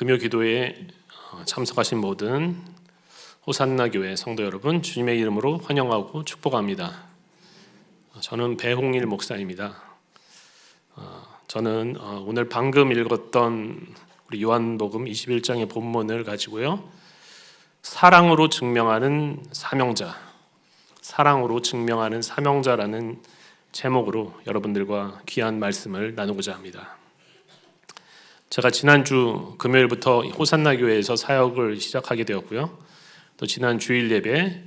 금요 기도에 참석하신 모든 호산나 교회 성도 여러분, 주님의 이름으로 환영하고 축복합니다. 저는 배홍일 목사입니다. 저는 오늘 방금 읽었던 우리 요한복음 21장의 본문을 가지고요, 사랑으로 증명하는 사명자, 사랑으로 증명하는 사명자라는 제목으로 여러분들과 귀한 말씀을 나누고자 합니다. 제가 지난주 금요일부터 호산나 교회에서 사역을 시작하게 되었고요, 또 지난 주일 예배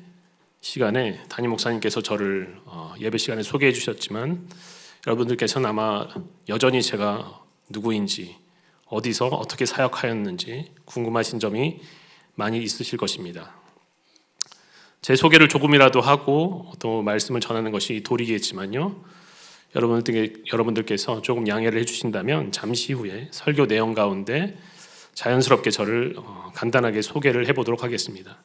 시간에 담임 목사님께서 저를 예배 시간에 소개해 주셨지만, 여러분들께서는 아마 여전히 제가 누구인지, 어디서 어떻게 사역하였는지 궁금하신 점이 많이 있으실 것입니다. 제 소개를 조금이라도 하고 또 말씀을 전하는 것이 도리겠지만요, 여러분들께서 조금 양해를 해주신다면 잠시 후에 설교 내용 가운데 자연스럽게 저를 간단하게 소개를 해보도록 하겠습니다.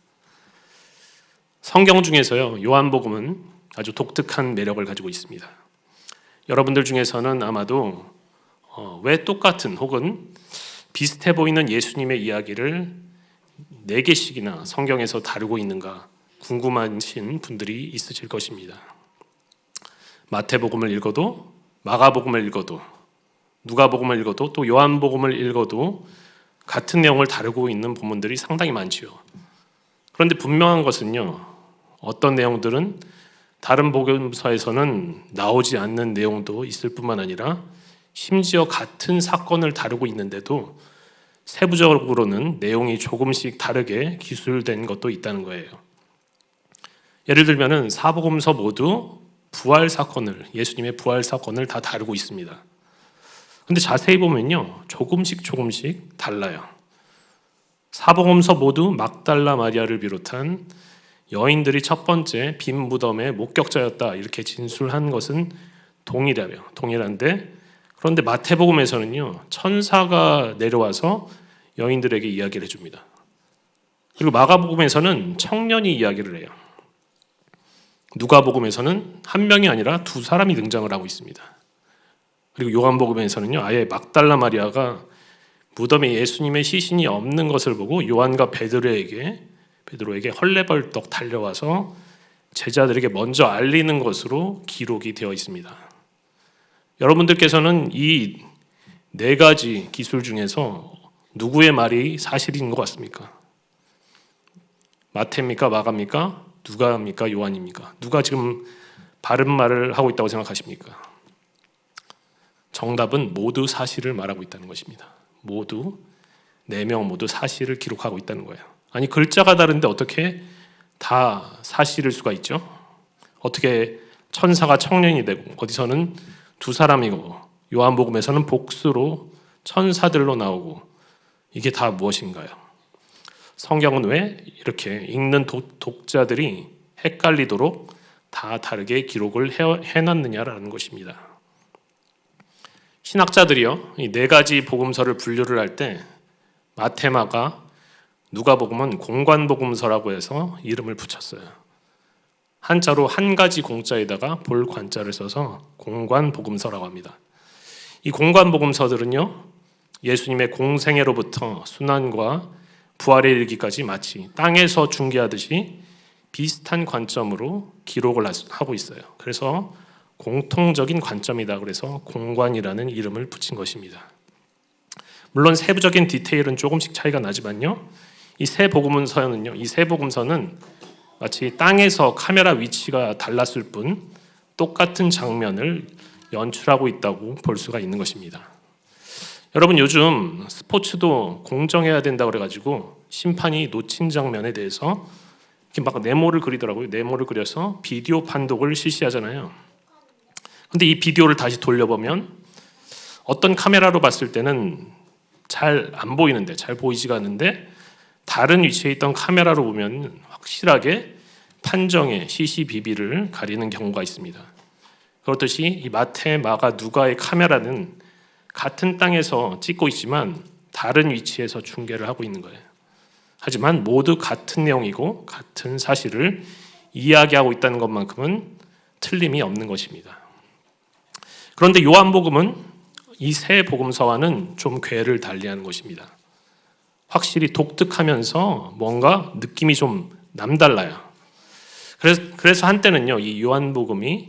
성경 중에서요, 요한복음은 아주 독특한 매력을 가지고 있습니다. 여러분들 중에서는 아마도 왜 똑같은 혹은 비슷해 보이는 예수님의 이야기를 4개씩이나 성경에서 다루고 있는가 궁금하신 분들이 있으실 것입니다. 마태복음을 읽어도, 마가복음을 읽어도, 누가복음을 읽어도, 또 요한복음을 읽어도 같은 내용을 다루고 있는 본문들이 상당히 많지요. 그런데 분명한 것은요, 어떤 내용들은 다른 복음서에서는 나오지 않는 내용도 있을 뿐만 아니라 심지어 같은 사건을 다루고 있는데도 세부적으로는 내용이 조금씩 다르게 기술된 것도 있다는 거예요. 예를 들면 사복음서 모두 부활 사건을, 예수님의 부활 사건을 다 다루고 있습니다. 근데 자세히 보면요, 조금씩 달라요. 사복음서 모두 막달라 마리아를 비롯한 여인들이 첫 번째 빈 무덤의 목격자였다 이렇게 진술한 것은 동일한데, 그런데 마태복음에서는요, 천사가 내려와서 여인들에게 이야기를 해줍니다. 그리고 마가복음에서는 청년이 이야기를 해요. 누가복음에서는 한 명이 아니라 2사람이 등장을 하고 있습니다. 그리고 요한복음에서는요, 아예 막달라 마리아가 무덤에 예수님의 시신이 없는 것을 보고 요한과 베드로에게 헐레벌떡 달려와서 제자들에게 먼저 알리는 것으로 기록이 되어 있습니다. 여러분들께서는 이 4가지 기술 중에서 누구의 말이 사실인 것 같습니까? 마태입니까? 마가입니까? 누가입니까? 요한입니까? 누가 지금 바른 말을 하고 있다고 생각하십니까? 정답은 모두 사실을 말하고 있다는 것입니다. 모두 4명 모두 사실을 기록하고 있다는 거예요. 아니, 글자가 다른데 어떻게 다 사실일 수가 있죠? 어떻게 천사가 청년이 되고, 어디서는 2사람이고, 요한복음에서는 복수로 천사들로 나오고, 이게 다 무엇인가요? 성경은 왜 이렇게 읽는 독자들이 헷갈리도록 다 다르게 기록을 해놨느냐라는 것입니다. 신학자들이요, 이 4가지 복음서를 분류를 할 때 마태, 마가, 누가복음은 공관복음서라고 해서 이름을 붙였어요. 한자로 한 가지 공자에다가 볼 관자를 써서 공관복음서라고 합니다. 이 공관복음서들은요, 예수님의 공생애로부터 순환과 부활에 이르기까지 마치 땅에서 중계하듯이 비슷한 관점으로 기록을 하고 있어요. 그래서 공통적인 관점이다 그래서 공관이라는 이름을 붙인 것입니다. 물론 세부적인 디테일은 조금씩 차이가 나지만요, 이 세 복음서는 마치 땅에서 카메라 위치가 달랐을 뿐 똑같은 장면을 연출하고 있다고 볼 수가 있는 것입니다. 여러분, 요즘 스포츠도 공정해야 된다고 그래가지고 심판이 놓친 장면에 대해서 이렇게 막 네모를 그리더라고요. 네모를 그려서 비디오 판독을 실시하잖아요. 근데 이 비디오를 다시 돌려보면 어떤 카메라로 봤을 때는 잘 안 보이는데, 잘 보이지가 않는데, 다른 위치에 있던 카메라로 보면 확실하게 판정의 CCBB를 가리는 경우가 있습니다. 그렇듯이 이 마태, 마가, 누가의 카메라는 같은 땅에서 찍고 있지만 다른 위치에서 중계를 하고 있는 거예요. 하지만 모두 같은 내용이고 같은 사실을 이야기하고 있다는 것만큼은 틀림이 없는 것입니다. 그런데 요한복음은 이 세 복음서와는 좀 궤를 달리하는 것입니다. 확실히 독특하면서 뭔가 느낌이 좀 남달라요. 그래서 한때는요, 이 요한복음이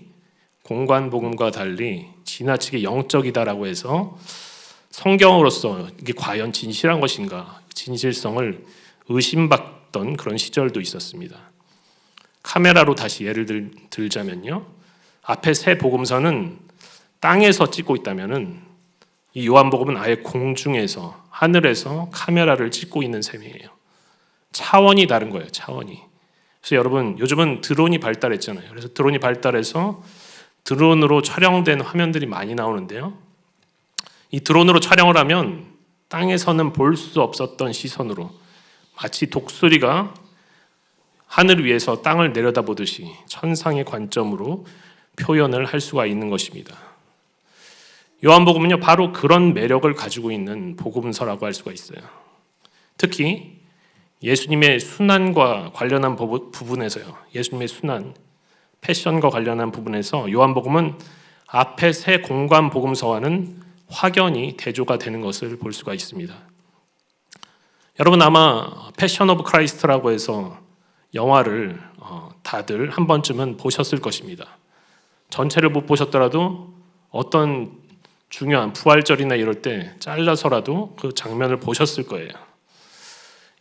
공관복음과 달리 지나치게 영적이다라고 해서 성경으로서 이게 과연 진실한 것인가, 진실성을 의심받던 그런 시절도 있었습니다. 카메라로 다시 예를 들자면요, 앞에 세 복음서는 땅에서 찍고 있다면은 이 요한복음은 아예 공중에서, 하늘에서 카메라를 찍고 있는 셈이에요. 차원이 다른 거예요, 차원이. 그래서 여러분, 요즘은 드론이 발달했잖아요. 그래서 드론이 발달해서 드론으로 촬영된 화면들이 많이 나오는데요, 이 드론으로 촬영을 하면 땅에서는 볼 수 없었던 시선으로 마치 독수리가 하늘 위에서 땅을 내려다보듯이 천상의 관점으로 표현을 할 수가 있는 것입니다. 요한복음은요, 바로 그런 매력을 가지고 있는 복음서라고 할 수가 있어요. 특히 예수님의 순환과 관련한 부분에서요, 예수님의 순환, 패션과 관련한 부분에서 요한복음은 앞에 세 공관 복음서와는 확연히 대조가 되는 것을 볼 수가 있습니다. 여러분, 아마 패션 오브 크라이스트라고 해서 영화를 다들 한 번쯤은 보셨을 것입니다. 전체를 못 보셨더라도 어떤 중요한 부활절이나 이럴 때 잘라서라도 그 장면을 보셨을 거예요.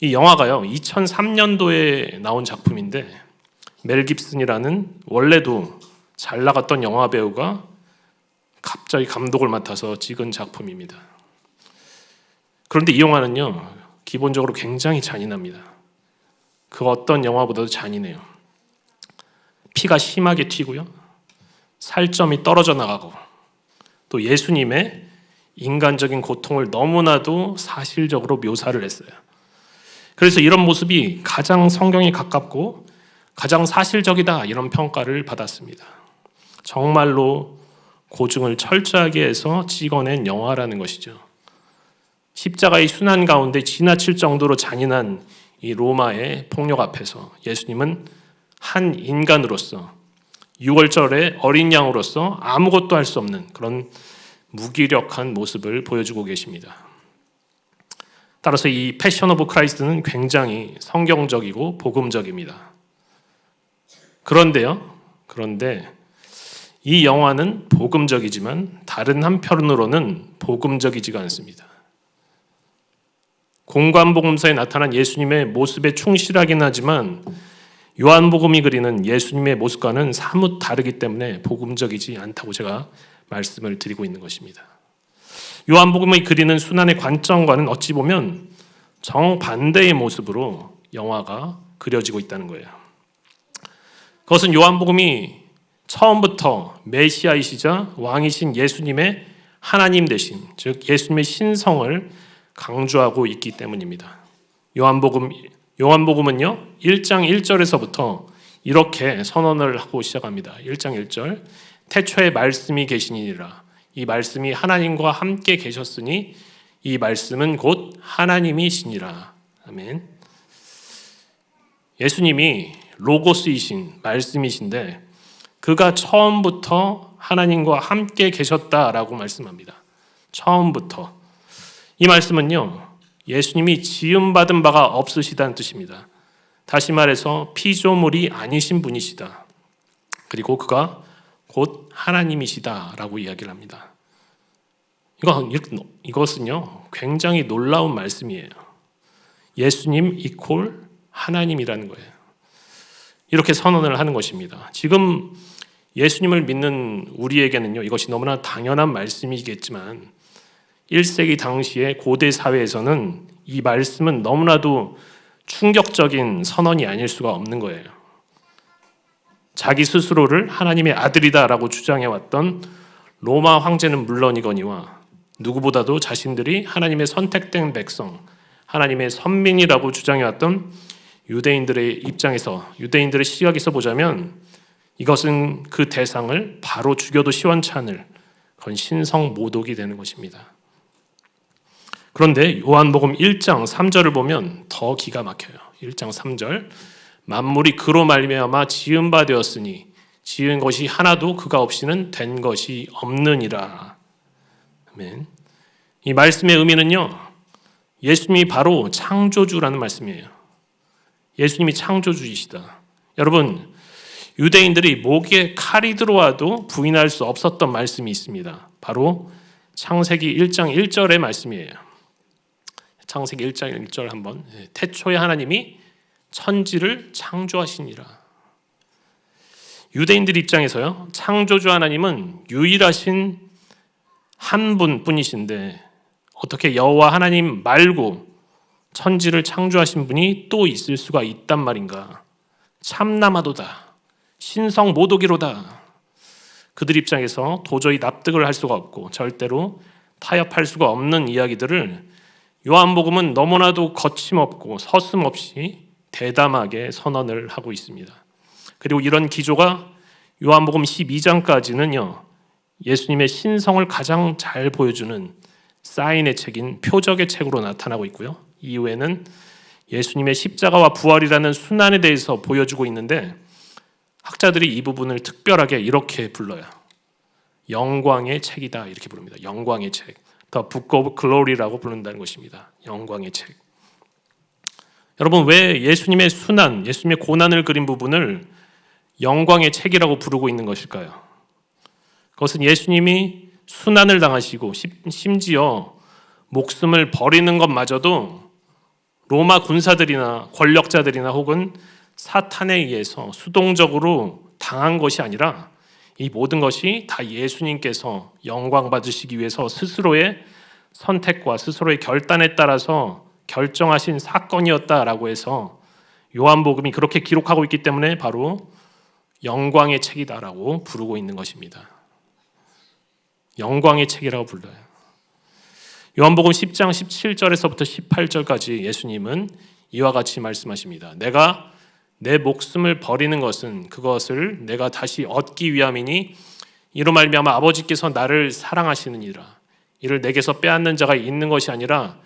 이 영화가요, 2003년도에 나온 작품인데 멜 깁슨이라는 원래도 잘 나갔던 영화 배우가 갑자기 감독을 맡아서 찍은 작품입니다. 그런데 이 영화는요, 기본적으로 굉장히 잔인합니다. 그 어떤 영화보다도 잔인해요. 피가 심하게 튀고요, 살점이 떨어져 나가고, 또 예수님의 인간적인 고통을 너무나도 사실적으로 묘사를 했어요. 그래서 이런 모습이 가장 성경에 가깝고 가장 사실적이다, 이런 평가를 받았습니다. 정말로 고증을 철저하게 해서 찍어낸 영화라는 것이죠. 십자가의 순환 가운데 지나칠 정도로 잔인한 이 로마의 폭력 앞에서 예수님은 한 인간으로서, 유월절의 어린 양으로서 아무것도 할 수 없는 그런 무기력한 모습을 보여주고 계십니다. 따라서 이 패션 오브 크라이스트는 굉장히 성경적이고 복음적입니다. 그런데 이 영화는 복음적이지만 다른 한편으로는 복음적이지가 않습니다. 공관복음서에 나타난 예수님의 모습에 충실하긴 하지만 요한복음이 그리는 예수님의 모습과는 사뭇 다르기 때문에 복음적이지 않다고 제가 말씀을 드리고 있는 것입니다. 요한복음이 그리는 순환의 관점과는 어찌 보면 정반대의 모습으로 영화가 그려지고 있다는 거예요. 그것은 요한복음이 처음부터 메시아이시자 왕이신 예수님의 하나님 되신, 즉 예수님의 신성을 강조하고 있기 때문입니다. 요한복음은요, 1장 1절에서부터 이렇게 선언을 하고 시작합니다. 1장 1절, 태초에 말씀이 계시니라. 이 말씀이 하나님과 함께 계셨으니 이 말씀은 곧 하나님이시니라. 아멘. 예수님이 로고스이신 말씀이신데 그가 처음부터 하나님과 함께 계셨다라고 말씀합니다. 처음부터. 이 말씀은요, 예수님이 지음받은 바가 없으시다는 뜻입니다. 다시 말해서 피조물이 아니신 분이시다. 그리고 그가 곧 하나님이시다라고 이야기를 합니다. 이것은요, 굉장히 놀라운 말씀이에요. 예수님 이퀄 하나님이라는 거예요. 이렇게 선언을 하는 것입니다. 지금 예수님을 믿는 우리에게는요, 이것이 너무나 당연한 말씀이겠지만 1세기 당시의 고대 사회에서는 이 말씀은 너무나도 충격적인 선언이 아닐 수가 없는 거예요. 자기 스스로를 하나님의 아들이다라고 주장해왔던 로마 황제는 물론이거니와 누구보다도 자신들이 하나님의 선택된 백성, 하나님의 선민이라고 주장해왔던 유대인들의 입장에서, 유대인들의 시각에서 보자면 이것은 그 대상을 바로 죽여도 시원찮을 그런 신성 모독이 되는 것입니다. 그런데 요한복음 1장 3절을 보면 더 기가 막혀요. 1장 3절, 만물이 그로 말미암아 지은 바 되었으니 지은 것이 하나도 그가 없이는 된 것이 없느니라. 아멘. 이 말씀의 의미는요, 예수님이 바로 창조주라는 말씀이에요. 예수님이 창조주이시다. 여러분, 유대인들이 목에 칼이 들어와도 부인할 수 없었던 말씀이 있습니다. 바로 창세기 1장 1절의 말씀이에요. 창세기 1장 1절 한번. 태초에 하나님이 천지를 창조하시니라. 유대인들 입장에서요, 창조주 하나님은 유일하신 한 분뿐이신데 어떻게 여호와 하나님 말고 천지를 창조하신 분이 또 있을 수가 있단 말인가? 참나마도다. 신성 모독이로다. 그들 입장에서 도저히 납득을 할 수가 없고 절대로 타협할 수가 없는 이야기들을 요한복음은 너무나도 거침없고 서슴없이 대담하게 선언을 하고 있습니다. 그리고 이런 기조가 요한복음 12장까지는요, 예수님의 신성을 가장 잘 보여주는 사인의 책인 표적의 책으로 나타나고 있고요. 이후에는 예수님의 십자가와 부활이라는 순환에 대해서 보여주고 있는데 학자들이 이 부분을 특별하게 이렇게 불러요. 영광의 책이다 이렇게 부릅니다. 영광의 책. The Book of Glory라고 부른다는 것입니다. 영광의 책. 여러분, 왜 예수님의 순환, 예수님의 고난을 그린 부분을 영광의 책이라고 부르고 있는 것일까요? 그것은 예수님이 순환을 당하시고 심지어 목숨을 버리는 것마저도 로마 군사들이나 권력자들이나 혹은 사탄에 의해서 수동적으로 당한 것이 아니라 이 모든 것이 다 예수님께서 영광 받으시기 위해서 스스로의 선택과 스스로의 결단에 따라서 결정하신 사건이었다라고 해서 요한복음이 그렇게 기록하고 있기 때문에 바로 영광의 책이다라고 부르고 있는 것입니다. 영광의 책이라고 불러요. 요한복음 10장 17절에서부터 18절까지 예수님은 이와 같이 말씀하십니다. 내가 내 목숨을 버리는 것은 그것을 내가 다시 얻기 위함이니 이로 말미암아 아버지께서 나를 사랑하시느니라. 이를 내게서 빼앗는 자가 있는 것이 아니라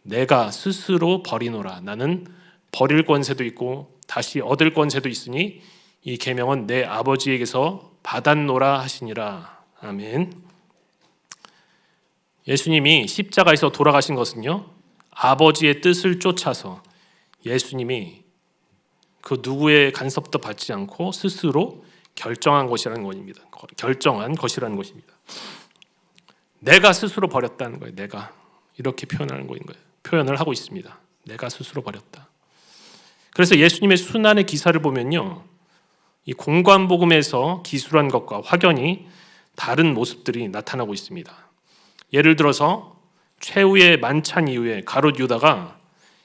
내가 스스로 버리노라. 나는 버릴 권세도 있고 다시 얻을 권세도 있으니 이 계명은 내 아버지에게서 받았노라 하시니라. 아멘. 예수님이 십자가에서 돌아가신 것은요, 아버지의 뜻을 쫓아서 예수님이 그 누구의 간섭도 받지 않고 스스로 결정한 것이라는 것입니다. 결정한 것이라는 것입니다. 내가 스스로 버렸다는 거예요. 내가 이렇게 표현하는 거예요. 표현을 하고 있습니다. 내가 스스로 버렸다. 그래서 예수님의 순환의 기사를 보면요, 이 공관복음에서 기술한 것과 확연히 다른 모습들이 나타나고 있습니다. 예를 들어서 최후의 만찬 이후에 가룟 유다가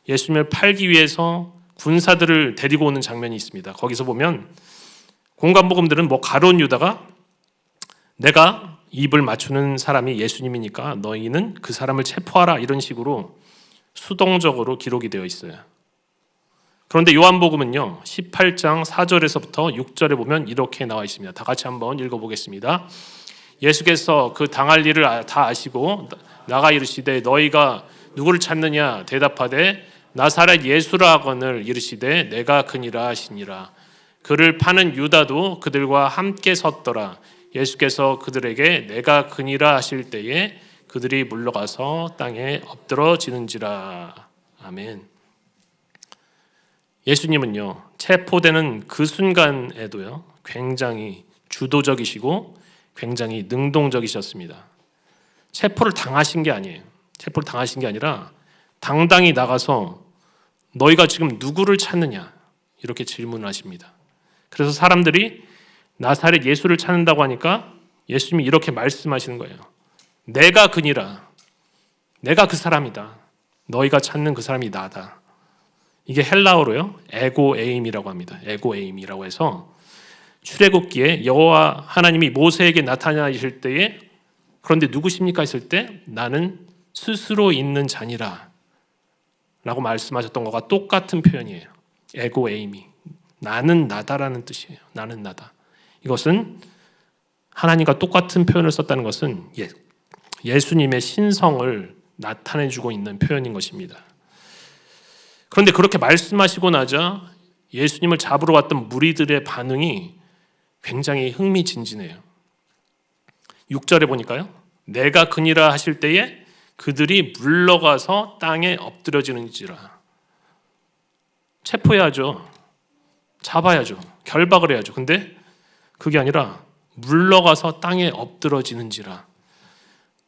예수님을 팔기 위해서 군사들을 데리고 오는 장면이 있습니다. 거기서 보면 공관복음들은 가룟 유다가 내가 입을 맞추는 사람이 예수님이니까 너희는 그 사람을 체포하라 이런 식으로 수동적으로 기록이 되어 있어요. 그런데 요한복음은요, 18장 4절에서부터 6절에 보면 이렇게 나와 있습니다. 다 같이 한번 읽어보겠습니다. 예수께서 그 당할 일을 다 아시고 나가 이르시되 너희가 누구를 찾느냐 대답하되 나사렛 예수라 하거늘 이르시되 내가 그니라 하시니라. 그를 파는 유다도 그들과 함께 섰더라. 예수께서 그들에게 내가 그니라 하실 때에 그들이 물러가서 땅에 엎드러지는지라. 아멘. 예수님은요, 체포되는 그 순간에도요, 굉장히 주도적이시고 굉장히 능동적이셨습니다. 체포를 당하신 게 아니에요. 체포를 당하신 게 아니라 당당히 나가서 너희가 지금 누구를 찾느냐 이렇게 질문을 하십니다. 그래서 사람들이 나사렛 예수를 찾는다고 하니까 예수님이 이렇게 말씀하시는 거예요. 내가 그니라. 내가 그 사람이다. 너희가 찾는 그 사람이 나다. 이게 헬라어로요, 에고에임이라고 합니다. 에고에임이라고 해서 출애굽기에 여호와 하나님이 모세에게 나타나실 때에 그런데 누구십니까 했을 때 나는 스스로 있는 자니라 라고 말씀하셨던 것과 똑같은 표현이에요. 에고에임이. 나는 나다라는 뜻이에요. 나는 나다. 이것은 하나님과 똑같은 표현을 썼다는 것은 예수님의 신성을 나타내주고 있는 표현인 것입니다. 그런데 그렇게 말씀하시고 나자 예수님을 잡으러 왔던 무리들의 반응이 굉장히 흥미진진해요. 6절에 보니까요, 내가 그니라 하실 때에 그들이 물러가서 땅에 엎드려지는지라. 체포해야죠. 잡아야죠. 결박을 해야죠. 근데 그게 아니라 물러가서 땅에 엎드러지는지라.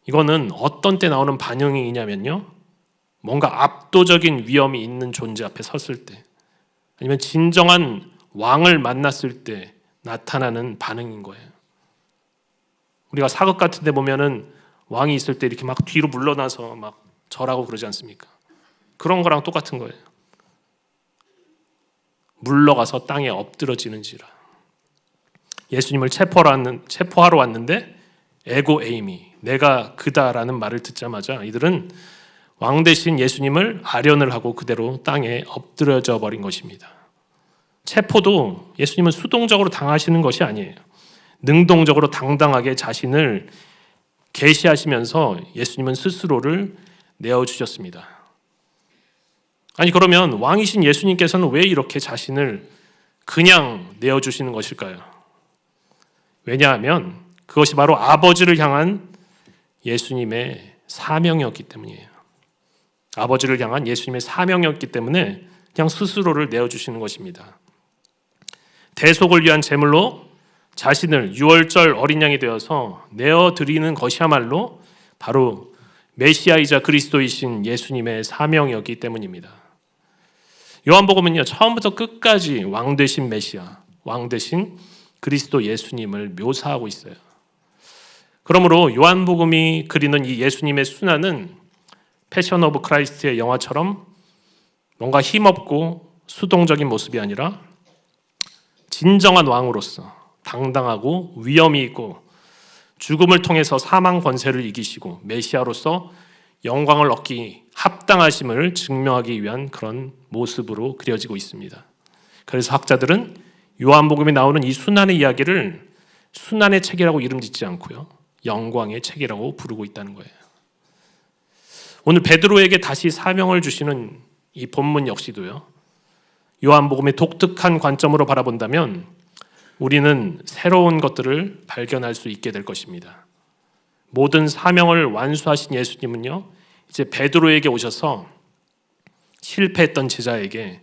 이거는 어떤 때 나오는 반응이냐면요, 뭔가 압도적인 위험이 있는 존재 앞에 섰을 때, 아니면 진정한 왕을 만났을 때 나타나는 반응인 거예요. 우리가 사극 같은 데 보면은 왕이 있을 때 이렇게 막 뒤로 물러나서 막 절하고 그러지 않습니까? 그런 거랑 똑같은 거예요. 물러가서 땅에 엎드러지는지라. 예수님을 체포하러 왔는데 에고 에이미, 내가 그다라는 말을 듣자마자 이들은 왕 대신 예수님을 아련을 하고 그대로 땅에 엎드려져 버린 것입니다. 체포도 예수님은 수동적으로 당하시는 것이 아니에요. 능동적으로 당당하게 자신을 계시하시면서 예수님은 스스로를 내어주셨습니다. 아니, 그러면 왕이신 예수님께서는 왜 이렇게 자신을 그냥 내어주시는 것일까요? 왜냐하면 그것이 바로 아버지를 향한 예수님의 사명이었기 때문이에요. 아버지를 향한 예수님의 사명이었기 때문에 그냥 스스로를 내어주시는 것입니다. 대속을 위한 제물로 자신을 유월절 어린 양이 되어서 내어드리는 것이야말로 바로 메시아이자 그리스도이신 예수님의 사명이었기 때문입니다. 요한복음은요, 처음부터 끝까지 왕 되신 메시아, 왕 되신 그리스도 예수님을 묘사하고 있어요. 그러므로 요한복음이 그리는 이 예수님의 순환은 패션 오브 크라이스트의 영화처럼 뭔가 힘없고 수동적인 모습이 아니라 진정한 왕으로서 당당하고 위엄이 있고 죽음을 통해서 사망 권세를 이기시고 메시아로서 영광을 얻기 합당하심을 증명하기 위한 그런 모습으로 그려지고 있습니다. 그래서 학자들은 요한복음에 나오는 이 순환의 이야기를 순환의 책이라고 이름 짓지 않고요, 영광의 책이라고 부르고 있다는 거예요. 오늘 베드로에게 다시 사명을 주시는 이 본문 역시도요, 요한복음의 독특한 관점으로 바라본다면 우리는 새로운 것들을 발견할 수 있게 될 것입니다. 모든 사명을 완수하신 예수님은요, 이제 베드로에게 오셔서 실패했던 제자에게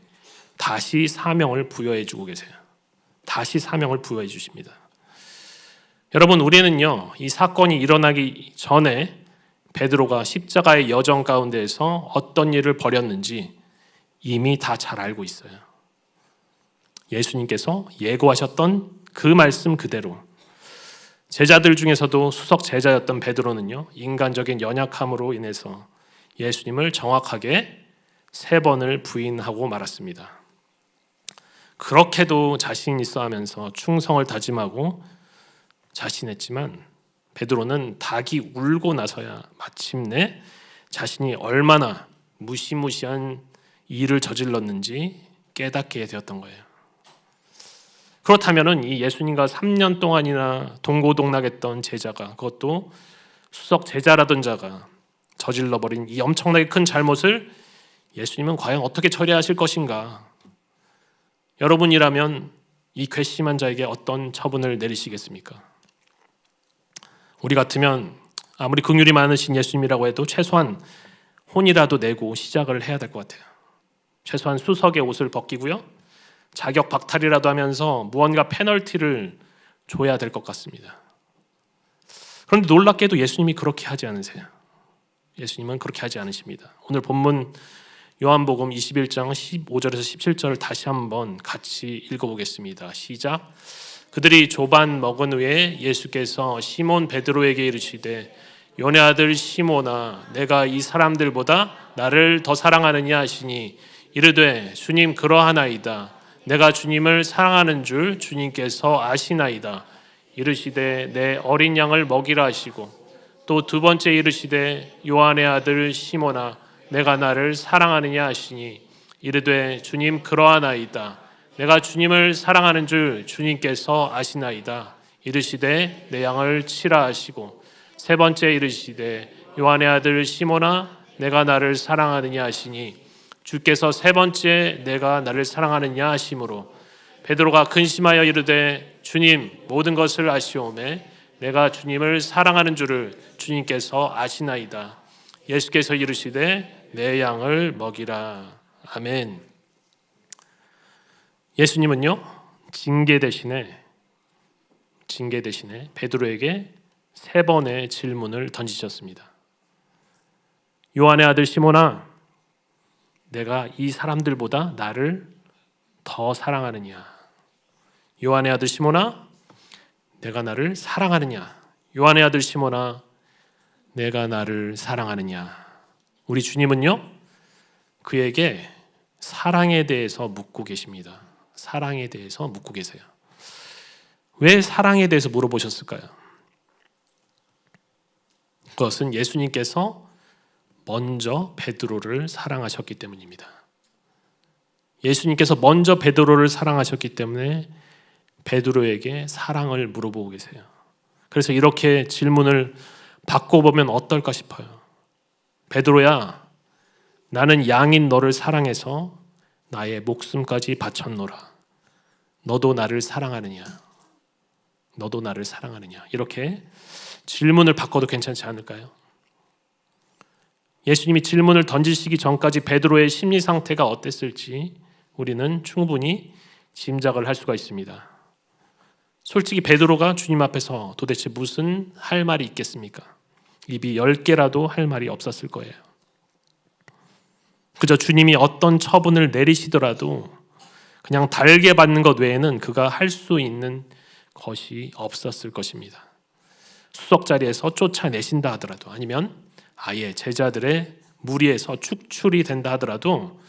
다시 사명을 부여해 주고 계세요. 다시 사명을 부여해 주십니다. 여러분, 우리는요, 이 사건이 일어나기 전에 베드로가 십자가의 여정 가운데에서 어떤 일을 벌였는지 이미 다 잘 알고 있어요. 예수님께서 예고하셨던 그 말씀 그대로 제자들 중에서도 수석 제자였던 베드로는요, 인간적인 연약함으로 인해서 예수님을 정확하게 3번을 부인하고 말았습니다. 그렇게도 자신 있어 하면서 충성을 다짐하고 자신했지만 베드로는 닭이 울고 나서야 마침내 자신이 얼마나 무시무시한 일을 저질렀는지 깨닫게 되었던 거예요. 그렇다면 이 예수님과 3년 동안이나 동고동락했던 제자가, 그것도 수석 제자라던 자가 저질러버린 이 엄청나게 큰 잘못을 예수님은 과연 어떻게 처리하실 것인가? 여러분이라면 이 괘씸한 자에게 어떤 처분을 내리시겠습니까? 우리 같으면 아무리 긍휼이 많으신 예수님이라고 해도 최소한 혼이라도 내고 시작을 해야 될 것 같아요. 최소한 수석의 옷을 벗기고요, 자격 박탈이라도 하면서 무언가 페널티를 줘야 될 것 같습니다. 그런데 놀랍게도 예수님이 그렇게 하지 않으세요. 예수님은 그렇게 하지 않으십니다. 오늘 본문 요한복음 21장 15절에서 17절을 다시 한번 같이 읽어보겠습니다. 시작. 그들이 조반 먹은 후에 예수께서 시몬 베드로에게 이르시되 요네 아들 시몬아, 내가 이 사람들보다 나를 더 사랑하느냐 하시니 이르되 주님 그러하나이다. 내가 주님을 사랑하는 줄 주님께서 아시나이다. 이르시되 내 어린 양을 먹이라 하시고 또 2번째 이르시되 요한의 아들 시몬아, 내가 나를 사랑하느냐 하시니 이르되 주님 그러하나이다. 내가 주님을 사랑하는 줄 주님께서 아시나이다. 이르시되 내 양을 치라 하시고 3번째 이르시되 요한의 아들 시몬아, 내가 나를 사랑하느냐 하시니 주께서 3번째 내가 나를 사랑하느냐 하심으로 베드로가 근심하여 이르되 주님 모든 것을 아시오매 내가 주님을 사랑하는 줄을 주님께서 아시나이다. 예수께서 이르시되 내 양을 먹이라. 아멘. 예수님은요, 징계 대신에 베드로에게 3번의 질문을 던지셨습니다. 요한의 아들 시몬아, 내가 이 사람들보다 나를 더 사랑하느냐? 요한의 아들 시몬아, 내가 나를 사랑하느냐? 요한의 아들 시몬아, 내가 나를 사랑하느냐? 우리 주님은요, 그에게 사랑에 대해서 묻고 계십니다. 사랑에 대해서 묻고 계세요. 왜 사랑에 대해서 물어보셨을까요? 그것은 예수님께서 먼저 베드로를 사랑하셨기 때문입니다. 예수님께서 먼저 베드로를 사랑하셨기 때문에 베드로에게 사랑을 물어보고 계세요. 그래서 이렇게 질문을 바꿔보면 어떨까 싶어요. 베드로야, 나는 양인 너를 사랑해서 나의 목숨까지 바쳤노라. 너도 나를 사랑하느냐? 너도 나를 사랑하느냐? 이렇게 질문을 바꿔도 괜찮지 않을까요? 예수님이 질문을 던지시기 전까지 베드로의 심리 상태가 어땠을지 우리는 충분히 짐작을 할 수가 있습니다. 솔직히 베드로가 주님 앞에서 도대체 무슨 할 말이 있겠습니까? 입이 10개라도 할 말이 없었을 거예요. 그저 주님이 어떤 처분을 내리시더라도 그냥 달게 받는 것 외에는 그가 할 수 있는 것이 없었을 것입니다. 수석 자리에서 쫓아내신다 하더라도, 아니면 아예 제자들의 무리에서 축출이 된다 하더라도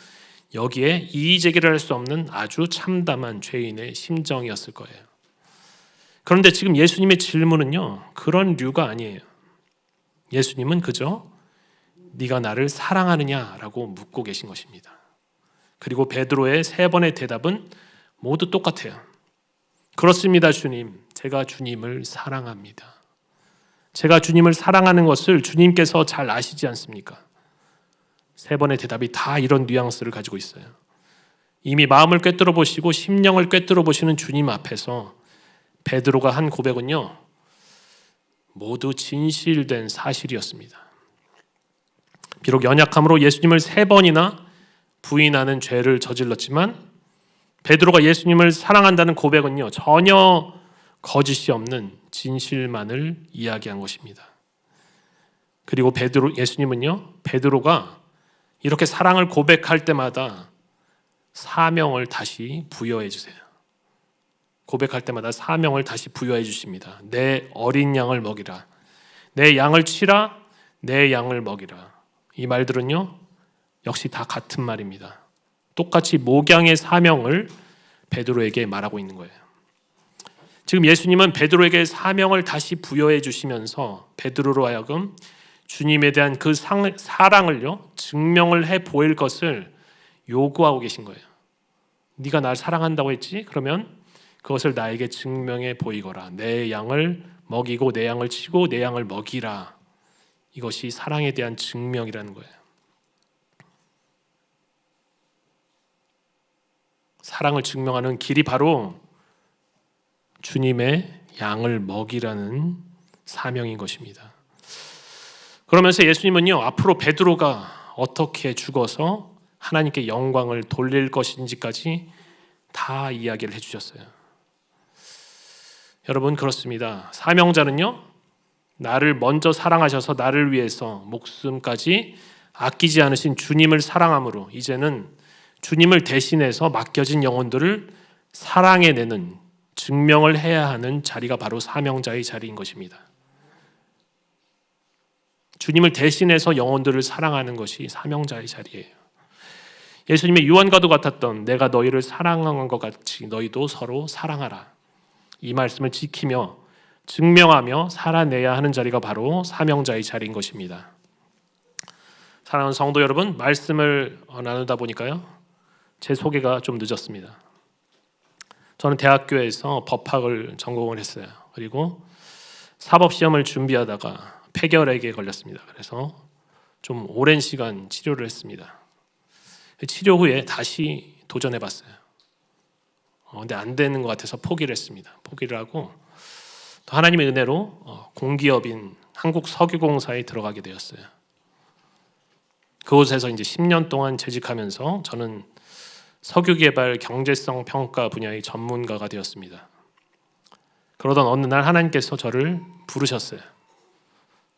여기에 이의제기를 할 수 없는 아주 참담한 죄인의 심정이었을 거예요. 그런데 지금 예수님의 질문은요, 그런 류가 아니에요. 예수님은 그저 네가 나를 사랑하느냐라고 묻고 계신 것입니다. 그리고 베드로의 3번의 대답은 모두 똑같아요. 그렇습니다, 주님. 제가 주님을 사랑합니다. 제가 주님을 사랑하는 것을 주님께서 잘 아시지 않습니까? 3번의 대답이 다 이런 뉘앙스를 가지고 있어요. 이미 마음을 꿰뚫어 보시고 심령을 꿰뚫어 보시는 주님 앞에서 베드로가 한 고백은요, 모두 진실된 사실이었습니다. 비록 연약함으로 예수님을 3번이나 부인하는 죄를 저질렀지만 베드로가 예수님을 사랑한다는 고백은요, 전혀 거짓이 없는 진실만을 이야기한 것입니다. 그리고 예수님은요, 베드로가 이렇게 사랑을 고백할 때마다 사명을 다시 부여해 주세요. 고백할 때마다 사명을 다시 부여해 주십니다. 내 어린 양을 먹이라. 내 양을 치라. 내 양을 먹이라. 이 말들은요, 역시 다 같은 말입니다. 똑같이 목양의 사명을 베드로에게 말하고 있는 거예요. 지금 예수님은 베드로에게 사명을 다시 부여해 주시면서 베드로로 하여금 주님에 대한 그 사랑을요, 증명을 해 보일 것을 요구하고 계신 거예요. 네가 날 사랑한다고 했지? 그러면 그것을 나에게 증명해 보이거라. 내 양을 먹이고 내 양을 치고 내 양을 먹이라. 이것이 사랑에 대한 증명이라는 거예요. 사랑을 증명하는 길이 바로 주님의 양을 먹이라는 사명인 것입니다. 그러면서 예수님은요, 앞으로 베드로가 어떻게 죽어서 하나님께 영광을 돌릴 것인지까지 다 이야기를 해주셨어요. 여러분, 그렇습니다. 사명자는요, 나를 먼저 사랑하셔서 나를 위해서 목숨까지 아끼지 않으신 주님을 사랑함으로 이제는 주님을 대신해서 맡겨진 영혼들을 사랑해내는, 증명을 해야 하는 자리가 바로 사명자의 자리인 것입니다. 주님을 대신해서 영혼들을 사랑하는 것이 사명자의 자리예요. 예수님의 유언과도 같았던 내가 너희를 사랑한 것 같이 너희도 서로 사랑하라. 이 말씀을 지키며 증명하며 살아내야 하는 자리가 바로 사명자의 자리인 것입니다. 사랑하는 성도 여러분, 말씀을 나누다 보니까요, 제 소개가 좀 늦었습니다. 저는 대학교에서 법학을 전공을 했어요. 그리고 사법시험을 준비하다가 폐결핵에 걸렸습니다. 그래서 좀 오랜 시간 치료를 했습니다. 치료 후에 다시 도전해봤어요. 근데 안 되는 것 같아서 포기를 했습니다. 포기를 하고 또 하나님의 은혜로 공기업인 한국석유공사에 들어가게 되었어요. 그곳에서 이제 10년 동안 재직하면서 저는 석유개발 경제성 평가 분야의 전문가가 되었습니다. 그러던 어느 날 하나님께서 저를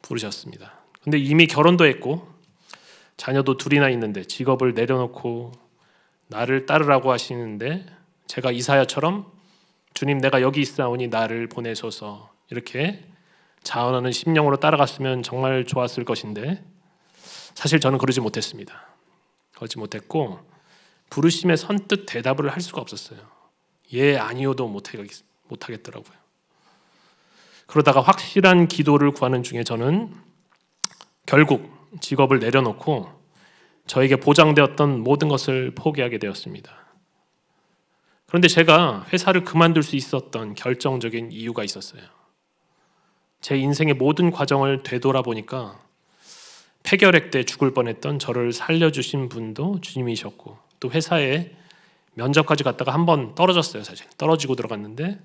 부르셨습니다. 근데 이미 결혼도 했고 자녀도 둘이나 있는데 직업을 내려놓고 나를 따르라고 하시는데 제가 이사야처럼 주님 내가 여기 있사오니 나를 보내소서 이렇게 자원하는 심령으로 따라갔으면 정말 좋았을 것인데 사실 저는 그러지 못했습니다. 그러지 못했고 부르심에 선뜻 대답을 할 수가 없었어요. 예 아니오도 못하겠더라고요. 그러다가 확실한 기도를 구하는 중에 저는 결국 직업을 내려놓고 저에게 보장되었던 모든 것을 포기하게 되었습니다. 그런데 제가 회사를 그만둘 수 있었던 결정적인 이유가 있었어요. 제 인생의 모든 과정을 되돌아보니까 폐결핵 때 죽을 뻔했던 저를 살려주신 분도 주님이셨고 또 회사에 면접까지 갔다가 한번 떨어졌어요. 사실 떨어지고 들어갔는데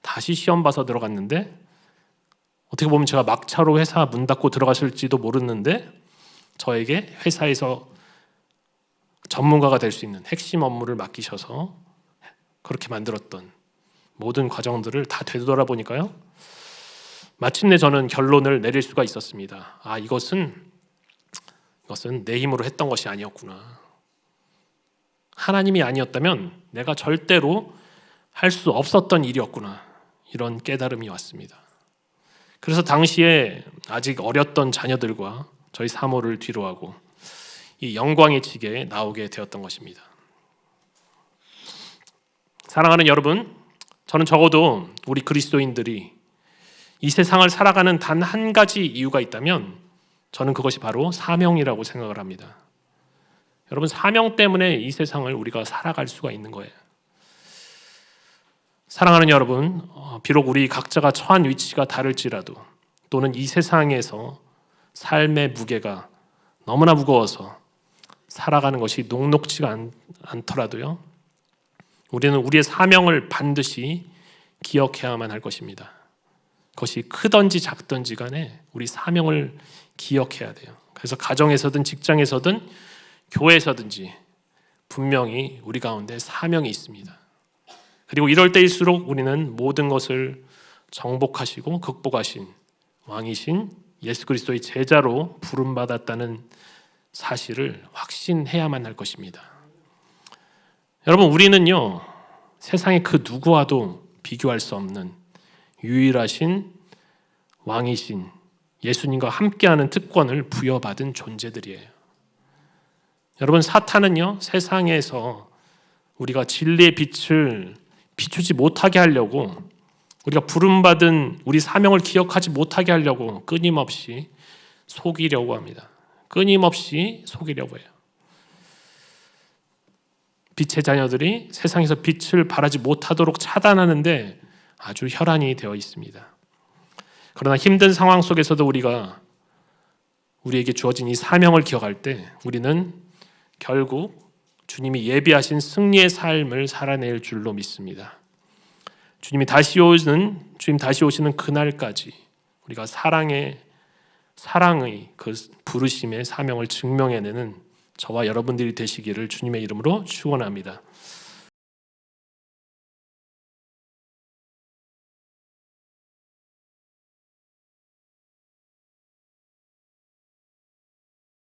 다시 시험 봐서 들어갔는데 어떻게 보면 제가 막차로 회사 문 닫고 들어갔을지도 모르는데 저에게 회사에서 전문가가 될 수 있는 핵심 업무를 맡기셔서 그렇게 만들었던 모든 과정들을 다 되돌아보니까요. 마침내 저는 결론을 내릴 수가 있었습니다. 이것은 내 힘으로 했던 것이 아니었구나. 하나님이 아니었다면 내가 절대로 할 수 없었던 일이었구나. 이런 깨달음이 왔습니다. 그래서 당시에 아직 어렸던 자녀들과 저희 사모를 뒤로하고 이 영광의 지게에 나오게 되었던 것입니다. 사랑하는 여러분, 저는 적어도 우리 그리스도인들이 이 세상을 살아가는 단 한 가지 이유가 있다면 저는 그것이 바로 사명이라고 생각을 합니다. 여러분, 사명 때문에 이 세상을 우리가 살아갈 수가 있는 거예요. 사랑하는 여러분, 비록 우리 각자가 처한 위치가 다를지라도 또는 이 세상에서 삶의 무게가 너무나 무거워서 살아가는 것이 녹록지가 않더라도요. 우리는 우리의 사명을 반드시 기억해야만 할 것입니다. 그것이 크든지 작든지 간에 우리 사명을 기억해야 돼요. 그래서 가정에서든 직장에서든 교회에서든지 분명히 우리 가운데 사명이 있습니다. 그리고 이럴 때일수록 우리는 모든 것을 정복하시고 극복하신 왕이신 예수 그리스도의 제자로 부름받았다는 사실을 확신해야만 할 것입니다. 여러분, 우리는요 세상의 그 누구와도 비교할 수 없는 유일하신 왕이신 예수님과 함께하는 특권을 부여받은 존재들이에요. 여러분, 사탄은요 세상에서 우리가 진리의 빛을 비추지 못하게 하려고 우리가 부름받은 우리 사명을 기억하지 못하게 하려고 끊임없이 속이려고 합니다. 끊임없이 속이려고 해요. 빛의 자녀들이 세상에서 빛을 발하지 못하도록 차단하는데 아주 혈안이 되어 있습니다. 그러나 힘든 상황 속에서도 우리에게 주어진 이 사명을 기억할 때 우리는 결국 주님이 예비하신 승리의 삶을 살아낼 줄로 믿습니다. 주님 다시 오시는 그날까지 우리가 사랑의 그 부르심의 사명을 증명해내는 저와 여러분들이 되시기를 주님의 이름으로 축원합니다.